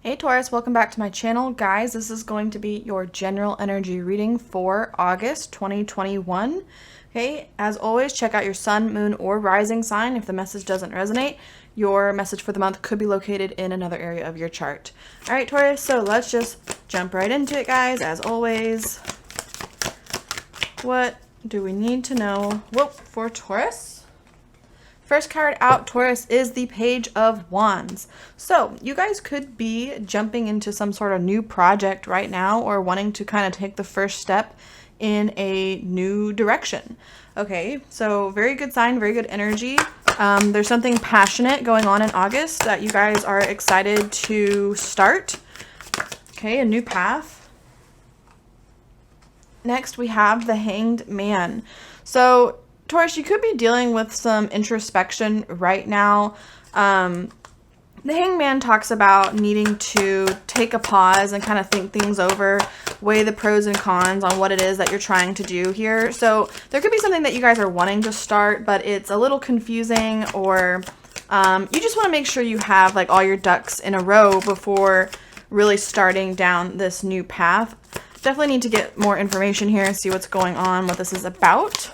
Hey Taurus, welcome back to my channel. Guys, this is going to be your general energy reading for August 2021. Okay, as always, check out your sun, moon, or rising sign. If the message doesn't resonate, your message for the month could be located in another area of your chart. All right, Taurus, so let's just jump right into it, guys. As always, what do we need to know for Taurus? First card out, Taurus, is the Page of Wands. So you guys could be jumping into some sort of new project right now or wanting to kind of take the first step in a new direction. Okay, so very good sign, very good energy. There's something passionate going on in August that you guys are excited to start. Okay, a new path. Next, we have the Hanged Man. So Taurus, you could be dealing with some introspection right now. The Hangman talks about needing to take a pause and kind of think things over, weigh the pros and cons on what it is that you're trying to do here. So there could be something that you guys are wanting to start, but it's a little confusing, or you just want to make sure you have like all your ducks in a row before really starting down this new path. Definitely need to get more information here and see what's going on, what this is about.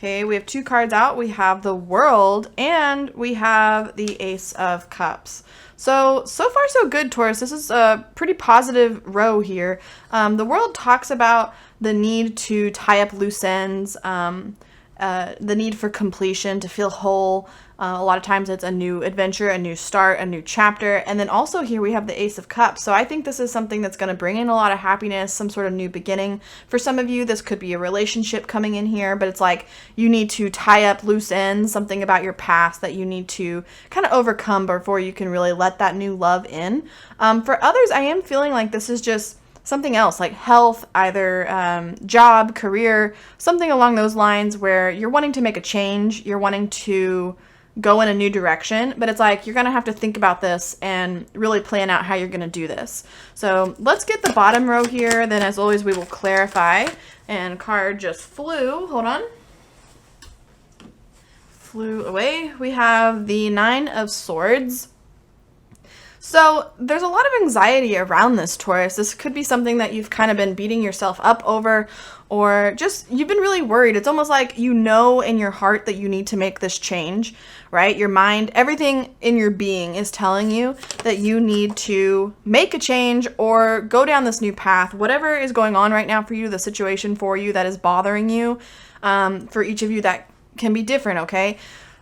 Okay, we have two cards out. We have the World and we have the Ace of Cups. So far so good, Taurus. This is a pretty positive row here. The World talks about the need to tie up loose ends, the need for completion, to feel whole. A lot of times it's a new adventure, a new start, a new chapter. And then also here we have the Ace of Cups. So I think this is something that's going to bring in a lot of happiness, some sort of new beginning. For some of you, this could be a relationship coming in here, but it's like you need to tie up loose ends, something about your past that you need to kind of overcome before you can really let that new love in. For others, I am feeling like this is just something else, like health, either job, career, something along those lines where you're wanting to make a change, you're wanting to go in a new direction, but it's like you're gonna have to think about this and really plan out how you're gonna do this. So let's get the bottom row here, then as always we will clarify. And card just flew, hold on, flew away. We have the Nine of Swords. So there's a lot of anxiety around this, Taurus. This could be something that you've kind of been beating yourself up over, or just you've been really worried. It's almost like you know in your heart that you need to make this change, right? Your mind, everything in your being is telling you that you need to make a change or go down this new path. Whatever is going on right now for you, the situation for you that is bothering you, for each of you that can be different, okay?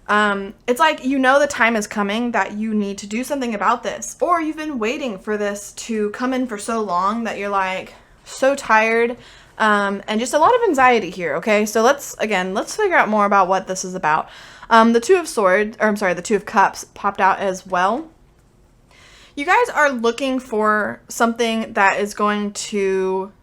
It's like you know the time is coming that you need to do something about this, or you've been waiting for this to come in for so long that you're like so tired, and just a lot of anxiety here, okay? So let's figure out more about what this is about. The Two of Swords, or I'm sorry, the Two of Cups popped out as well. You guys are looking for something that is going to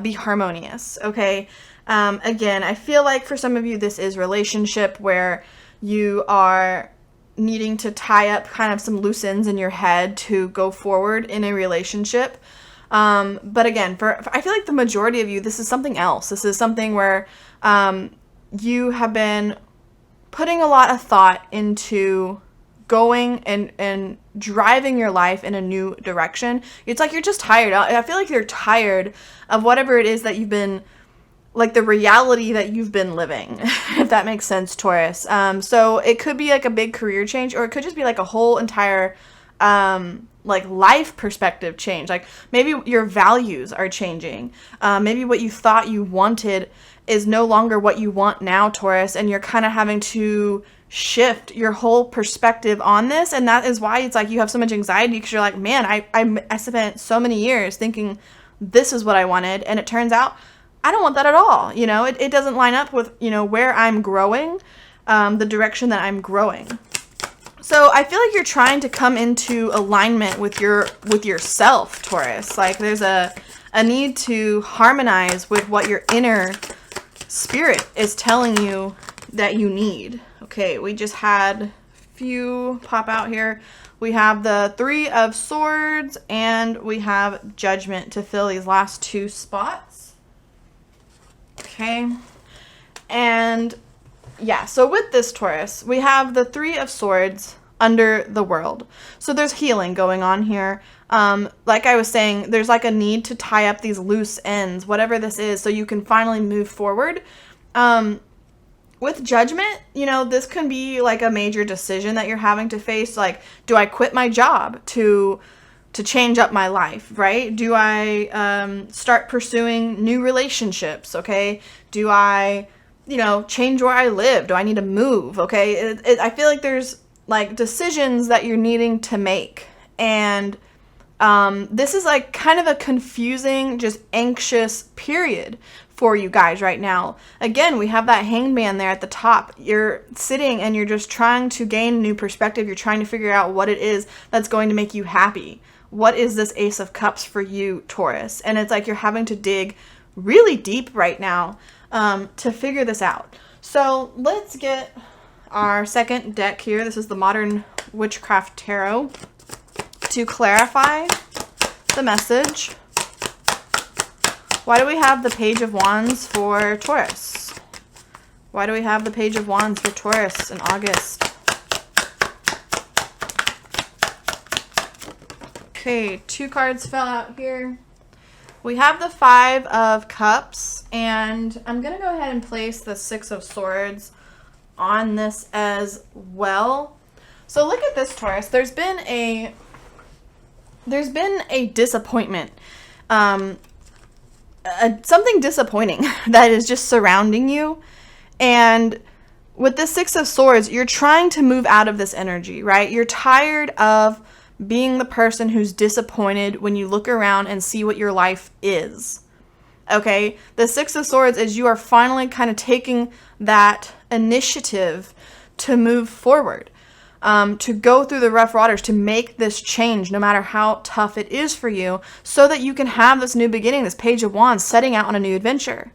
be harmonious, okay? Again, I feel like for some of you this is relationship where you are needing to tie up kind of some loose ends in your head to go forward in a relationship. But again, I feel like the majority of you, this is something else. This is something where you have been putting a lot of thought into going and driving your life in a new direction. It's like you're just tired. I feel like you're tired of whatever it is that you've been, like the reality that you've been living, if that makes sense, Taurus. So it could be like a big career change, or it could just be like a whole entire like life perspective change. Like maybe your values are changing. Maybe what you thought you wanted is no longer what you want now, Taurus, and you're kind of having to shift your whole perspective on this. And that is why it's like you have so much anxiety, because you're like, man, I spent so many years thinking this is what I wanted, and it turns out I don't want that at all. You know, it doesn't line up with, you know, where I'm growing, the direction that I'm growing. So I feel like you're trying to come into alignment with yourself, Taurus. Like there's a need to harmonize with what your inner spirit is telling you that you need. Okay, we just had a few pop out here. We have the Three of Swords and we have Judgment to fill these last two spots. Okay, and yeah, so with this, Taurus, we have the Three of Swords under the world. So there's healing going on here. Like I was saying, there's like a need to tie up these loose ends, whatever this is, so you can finally move forward. With judgment, you know, this can be like a major decision that you're having to face. Like, do I quit my job to change up my life, right? Do I start pursuing new relationships, okay? Do I, you know, change where I live? Do I need to move, okay? I feel like there's like decisions that you're needing to make. And this is like kind of a confusing, just anxious period for you guys right now. Again, we have that hangman there at the top. You're sitting and you're just trying to gain new perspective. You're trying to figure out what it is that's going to make you happy. What is this Ace of Cups for you, Taurus? And it's like you're having to dig really deep right now to figure this out. So let's get our second deck here. This is the Modern Witchcraft Tarot to clarify the message. Why do we have the Page of Wands for Taurus? Why do we have the Page of Wands for Taurus in August? Okay, 2 cards fell out here. We have the 5 of Cups, and I'm going to go ahead and place the 6 of Swords on this as well. So look at this, Taurus. There's been a disappointment, something disappointing that is just surrounding you. And with the 6 of Swords, you're trying to move out of this energy, right? You're tired of being the person who's disappointed when you look around and see what your life is. Okay? The 6 of Swords is you are finally kind of taking that initiative to move forward, to go through the rough waters, to make this change no matter how tough it is for you, so that you can have this new beginning, this Page of Wands, setting out on a new adventure.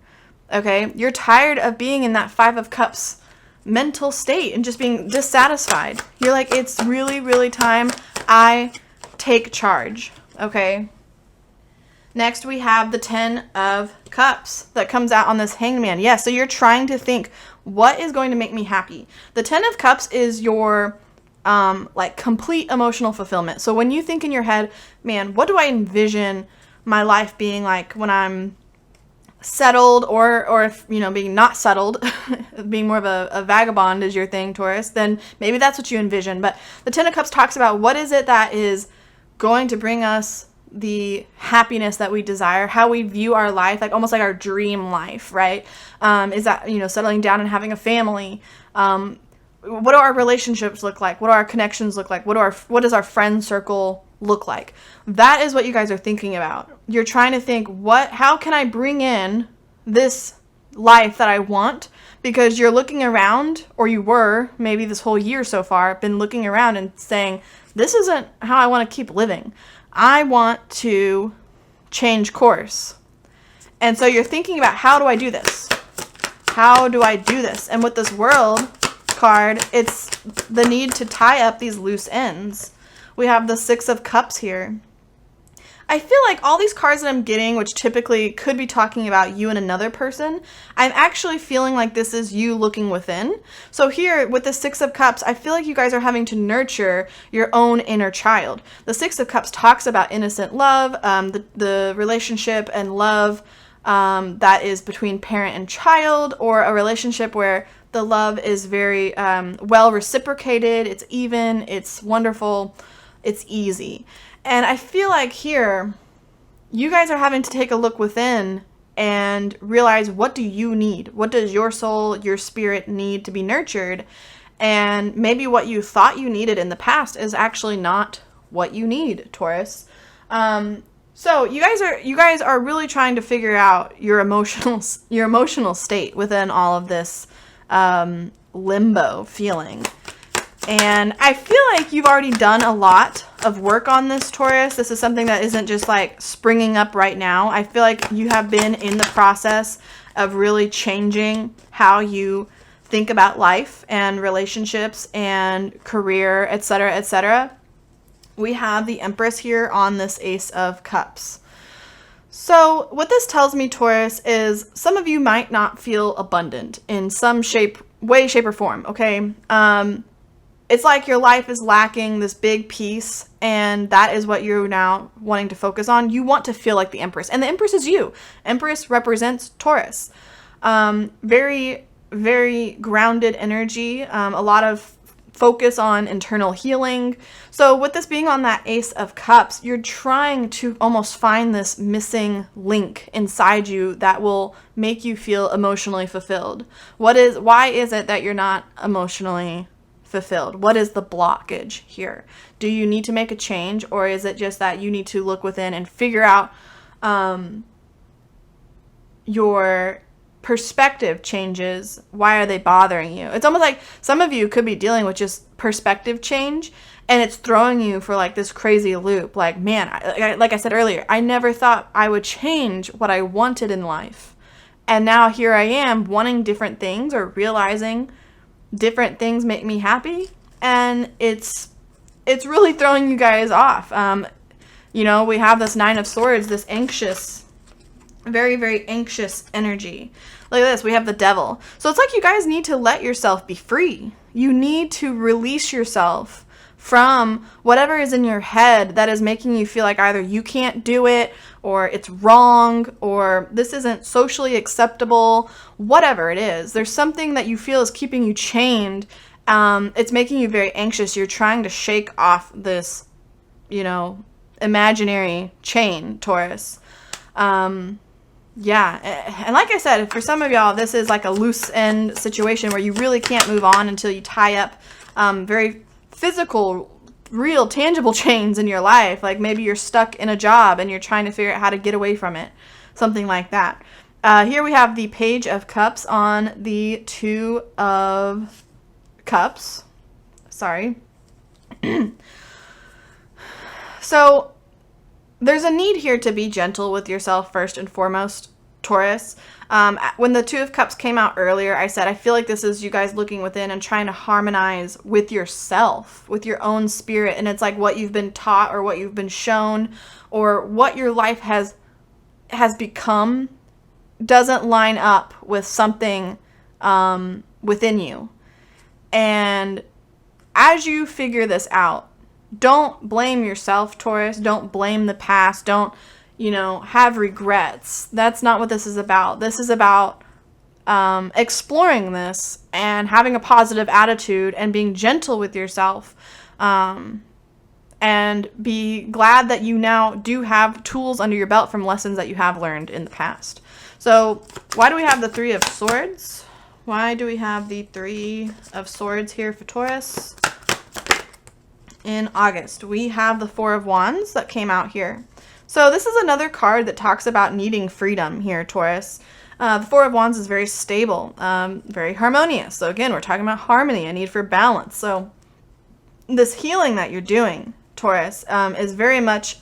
Okay? You're tired of being in that 5 of Cups mental state and just being dissatisfied. You're like, it's really, really time I take charge. Okay? Next, we have the 10 of Cups that comes out on this hangman. Yeah, so you're trying to think, what is going to make me happy? The 10 of Cups is your like complete emotional fulfillment. So when you think in your head, man, what do I envision my life being like when I'm settled, or if, you know, being not settled, being more of a vagabond is your thing, Taurus, then maybe that's what you envision. But the 10 of Cups talks about what is it that is going to bring us the happiness that we desire, how we view our life, like almost like our dream life, right? Is that, you know, settling down and having a family? What do our relationships look like? What do our connections look like? What does our friend circle look like? That is what you guys are thinking about. You're trying to think, how can I bring in this life that I want? Because you're looking around, or you were maybe this whole year so far, been looking around and saying, this isn't how I want to keep living. I want to change course. And so you're thinking about, how do I do this? How do I do this? And with this World card, it's the need to tie up these loose ends. We have the 6 of Cups here. I feel like all these cards that I'm getting, which typically could be talking about you and another person, I'm actually feeling like this is you looking within. So here with the 6 of Cups, I feel like you guys are having to nurture your own inner child. The 6 of Cups talks about innocent love, the relationship and love that is between parent and child, or a relationship where the love is very well reciprocated, it's even, it's wonderful, it's easy. And I feel like here, you guys are having to take a look within and realize, what do you need? What does your soul, your spirit need to be nurtured? And maybe what you thought you needed in the past is actually not what you need, Taurus. So you guys are really trying to figure out your emotional state within all of this limbo feeling. And I feel like you've already done a lot of work on this, Taurus. This is something that isn't just like springing up right now. I feel like you have been in the process of really changing how you think about life and relationships and career, etc., etc. We have the Empress here on this Ace of Cups. So what this tells me, Taurus, is some of you might not feel abundant in some way, shape, or form, okay? it's like your life is lacking this big piece, and that is what you're now wanting to focus on. You want to feel like the Empress, and the Empress is you. Empress represents Taurus. Very, very grounded energy. A lot of focus on internal healing. So with this being on that Ace of Cups, you're trying to almost find this missing link inside you that will make you feel emotionally fulfilled. Why is it that you're not emotionally fulfilled? What is the blockage here? Do you need to make a change, or is it just that you need to look within and figure out your perspective changes? Why are they bothering you? It's almost like some of you could be dealing with just perspective change, and it's throwing you for like this crazy loop. Like, man, like I said earlier, I never thought I would change what I wanted in life. And now here I am wanting different things, or realizing different things make me happy. And it's really throwing you guys off. We have this Nine of Swords, this anxious, very, very anxious energy. Look at this. We have the Devil. So it's like you guys need to let yourself be free. You need to release yourself from whatever is in your head that is making you feel like either you can't do it, or it's wrong, or this isn't socially acceptable, whatever it is. There's something that you feel is keeping you chained. It's making you very anxious. You're trying to shake off this, imaginary chain, Taurus. Yeah, and like I said, for some of y'all, this is like a loose end situation where you really can't move on until you tie up very physical, real, tangible chains in your life. Like maybe you're stuck in a job and you're trying to figure out how to get away from it. Something like that. Here we have the Page of Cups on the Two of Cups. Sorry. So there's a need here to be gentle with yourself first and foremost, Taurus. When the Two of Cups came out earlier, I said, I feel like this is you guys looking within and trying to harmonize with yourself, with your own spirit. And it's like what you've been taught, or what you've been shown, or what your life has become doesn't line up with something within you. And as you figure this out, don't blame yourself, Taurus. Don't blame the past. Don't, have regrets. That's not what this is about. This is about exploring this and having a positive attitude and being gentle with yourself. And be glad that you now do have tools under your belt from lessons that you have learned in the past. So why do we have the Three of Swords? Why do we have the Three of Swords here for Taurus? In August, we have the Four of Wands that came out here. So this is another card that talks about needing freedom here, Taurus. The Four of Wands is very stable, very harmonious. So again, we're talking about harmony, a need for balance. So this healing that you're doing, Taurus, is very much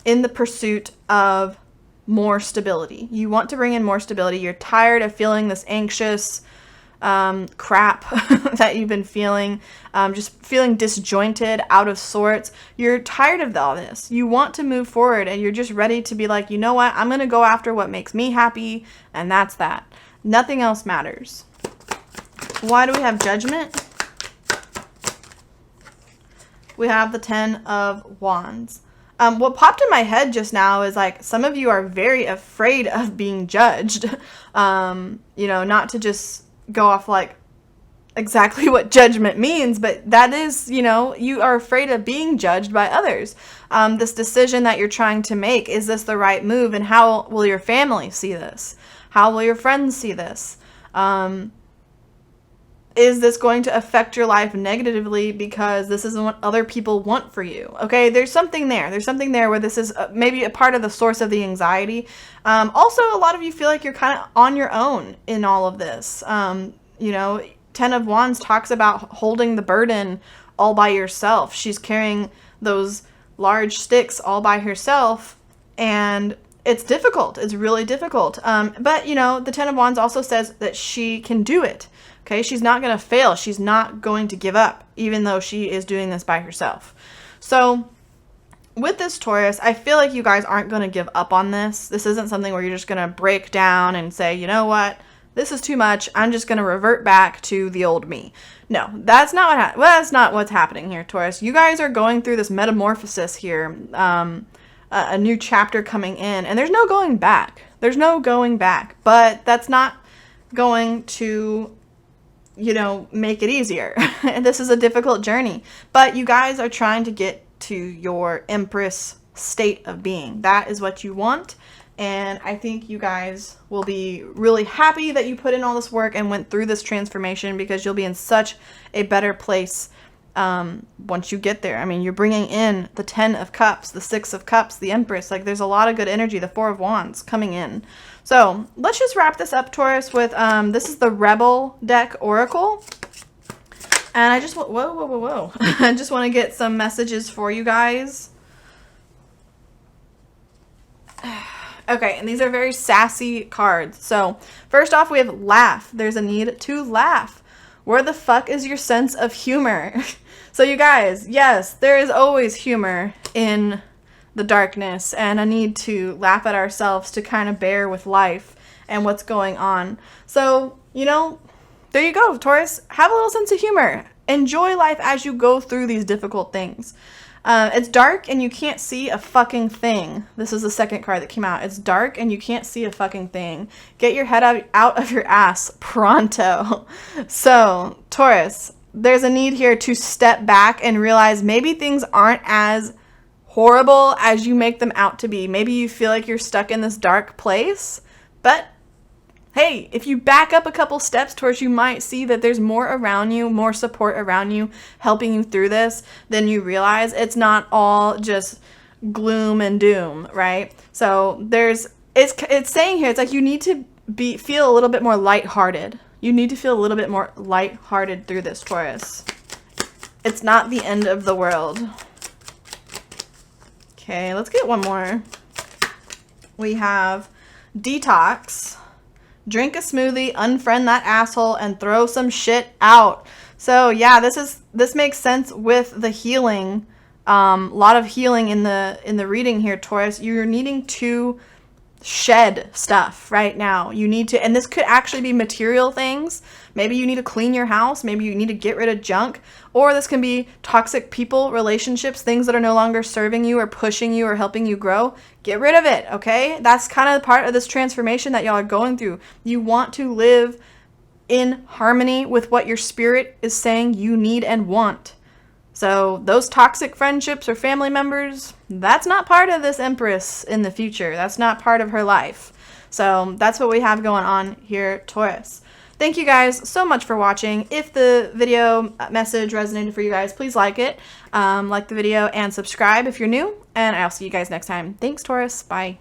in the pursuit of more stability. You want to bring in more stability. You're tired of feeling this anxious crap that you've been feeling, just feeling disjointed, out of sorts. You're tired of all this. You want to move forward, and you're just ready to be like, you know what? I'm going to go after what makes me happy, and that's that. Nothing else matters. Why do we have Judgment? We have the Ten of Wands. What popped in my head just now is like some of you are very afraid of being judged. Not to just go off like exactly what judgment means, but that is, you are afraid of being judged by others. This decision that you're trying to make, is this the right move? And how will your family see this? How will your friends see this? Is this going to affect your life negatively because this isn't what other people want for you? Okay, there's something there. There's something there where this is maybe a part of the source of the anxiety. Also, a lot of you feel like you're kind of on your own in all of this. Ten of Wands talks about holding the burden all by yourself. She's carrying those large sticks all by herself, and it's difficult. It's really difficult. But, the Ten of Wands also says that she can do it. Okay, she's not going to fail. She's not going to give up, even though she is doing this by herself. So with this Taurus, I feel like you guys aren't going to give up on this. This isn't something where you're just going to break down and say, you know what, this is too much. I'm just going to revert back to the old me. No, that's not that's not what's happening here, Taurus. You guys are going through this metamorphosis here, a new chapter coming in, and there's no going back. There's no going back, but that's not going to, you know, make it easier. This is a difficult journey, but you guys are trying to get to your Empress state of being. That is what you want. And I think you guys will be really happy that you put in all this work and went through this transformation, because you'll be in such a better place once you get there. I mean, you're bringing in the 10 of Cups, the 6 of Cups, the Empress. Like, there's a lot of good energy, the 4 of Wands coming in. So let's just wrap this up, Taurus, with this is the Rebel deck Oracle. And I just want, whoa. I just want to get some messages for you guys. Okay, and these are very sassy cards. So, first off, we have laugh. There's a need to laugh. Where the fuck is your sense of humor? So, you guys, yes, there is always humor in the darkness, and a need to laugh at ourselves to kind of bear with life and what's going on. So, you know, there you go, Taurus. Have a little sense of humor. Enjoy life as you go through these difficult things. It's dark and you can't see a fucking thing. This is the second card that came out. It's dark and you can't see a fucking thing. Get your head out of your ass pronto. So, Taurus, there's a need here to step back and realize maybe things aren't as horrible as you make them out to be. Maybe you feel like you're stuck in this dark place, but hey, if you back up a couple steps, Taurus, you might see that there's more around you, more support around you, helping you through this than you realize. It's not all just gloom and doom, right? So it's saying here, it's like you need to feel a little bit more lighthearted. You need to feel a little bit more lighthearted through this, Taurus. It's not the end of the world. Okay, let's get one more. We have detox. Drink a smoothie, unfriend that asshole, and throw some shit out. So yeah, this makes sense with the healing. A lot of healing in the reading here, Taurus. You're needing to shed stuff right now. You need to, and this could actually be material things. Maybe you need to clean your house. Maybe you need to get rid of junk. Or this can be toxic people, relationships, things that are no longer serving you or pushing you or helping you grow. Get rid of it, okay? That's kind of part of this transformation that y'all are going through. You want to live in harmony with what your spirit is saying you need and want. So those toxic friendships or family members, that's not part of this Empress in the future. That's not part of her life. So that's what we have going on here, Taurus. Thank you guys so much for watching. If the video message resonated for you guys, please like it, like the video, and subscribe if you're new. And I'll see you guys next time. Thanks, Taurus. Bye.